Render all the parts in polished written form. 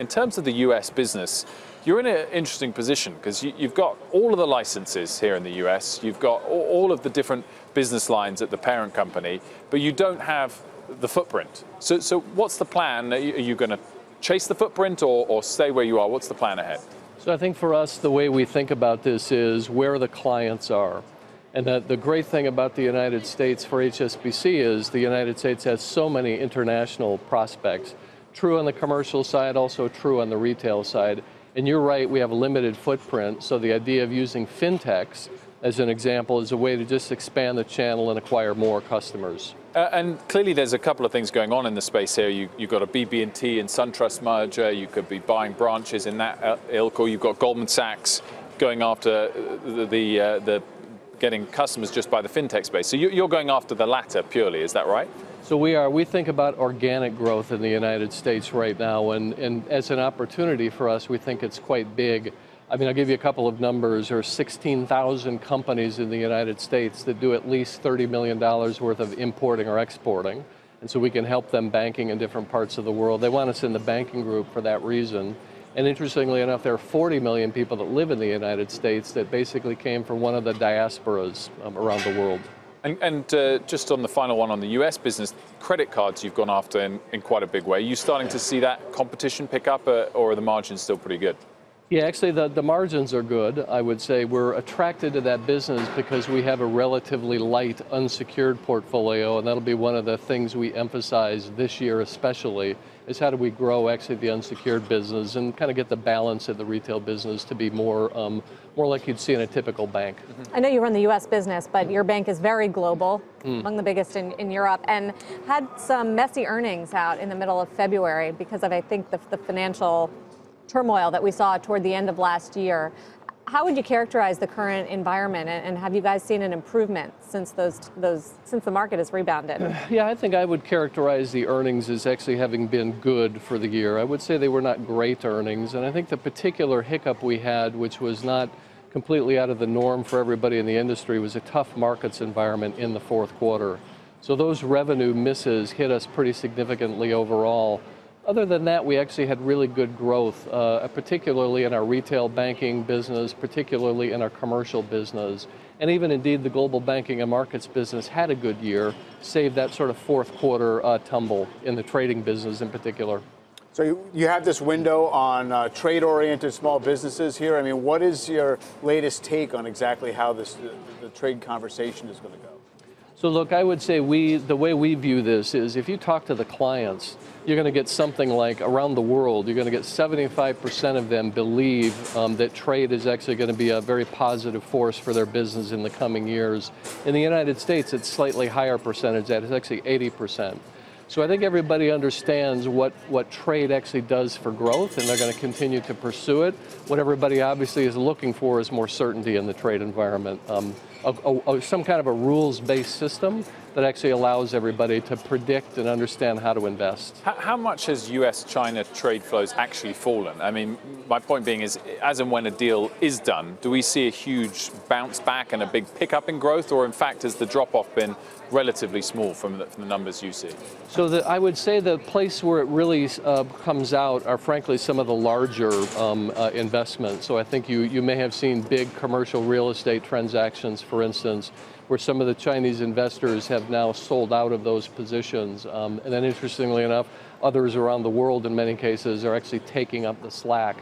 In terms of the US business, you're in an interesting position because you've got all of the licenses here in the US, you've got all of the different business lines at the parent company, but you don't have the footprint. So what's the plan? Are you going to chase the footprint or stay where you are? What's the plan ahead? So I think for us, the way we think about this is where the clients are. And the great thing about the United States for HSBC is the United States has so many international prospects. True on the commercial side, also true on the retail side. And you're right, we have a limited footprint, so the idea of using fintechs as an example is a way to just expand the channel and acquire more customers. And clearly there's a couple of things going on in the space here. You've got a BB&T and SunTrust merger, you could be buying branches in that ilk, or you've got Goldman Sachs going after the getting customers just by the fintech space. So you're going after the latter purely, is that right? So we think about organic growth in the United States right now, and as an opportunity for us, we think it's quite big. I mean, I'll give you a couple of numbers. There are 16,000 companies in the United States that do at least $30 million worth of importing or exporting, and so we can help them banking in different parts of the world. They want us in the banking group for that reason. And interestingly enough, there are 40 million people that live in the United States that basically came from one of the diasporas around the world. And just on the final one on the US business, credit cards you've gone after in quite a big way. Are you starting to see that competition pick up, or are the margins still pretty good? Yeah, actually the margins are good. I would say we're attracted to that business because we have a relatively light unsecured portfolio, and that'll be one of the things we emphasize this year especially, is how do we grow actually the unsecured business and kind of get the balance of the retail business to be more like you'd see in a typical bank. I know you run the U.S. business, but your bank is very global, among the biggest in Europe, and had some messy earnings out in the middle of February because of, I think, the financial turmoil that we saw toward the end of last year. How would you characterize the current environment, and have you guys seen an improvement since since the market has rebounded? Yeah, I think I would characterize the earnings as actually having been good for the year. I would say they were not great earnings, and I think the particular hiccup we had, which was not completely out of the norm for everybody in the industry, was a tough markets environment in the fourth quarter. So those revenue misses hit us pretty significantly overall. Other than that, we actually had really good growth, particularly in our retail banking business, particularly in our commercial business. And even indeed the global banking and markets business had a good year, save that sort of fourth quarter tumble in the trading business in particular. So you have this window on trade-oriented small businesses here. I mean, what is your latest take on exactly how the trade conversation is going to go? So look, I would say the way we view this is if you talk to the clients, you're going to get something like around the world, you're going to get 75% of them believe that trade is actually going to be a very positive force for their business in the coming years. In the United States, it's slightly higher percentage, that is actually 80%. So I think everybody understands what trade actually does for growth, and they're going to continue to pursue it. What everybody obviously is looking for is more certainty in the trade environment. Some kind of a rules-based system that actually allows everybody to predict and understand how to invest. How much has US-China trade flows actually fallen? I mean, my point being is, as and when a deal is done, do we see a huge bounce back and a big pickup in growth, or in fact has the drop-off been relatively small from the numbers you see? So I would say the place where it really comes out are frankly some of the larger investments. So I think you may have seen big commercial real estate transactions, for instance, where some of the Chinese investors have now sold out of those positions. And then interestingly enough, others around the world in many cases are actually taking up the slack.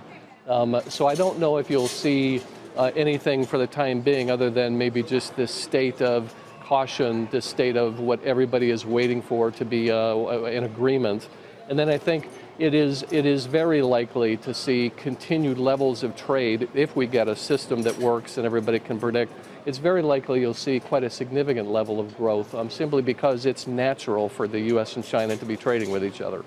So I don't know if you'll see anything for the time being other than maybe just this state of caution, this state of what everybody is waiting for to be an agreement. And then I think it is very likely to see continued levels of trade if we get a system that works and everybody can predict. It's very likely you'll see quite a significant level of growth simply because it's natural for the US and China to be trading with each other.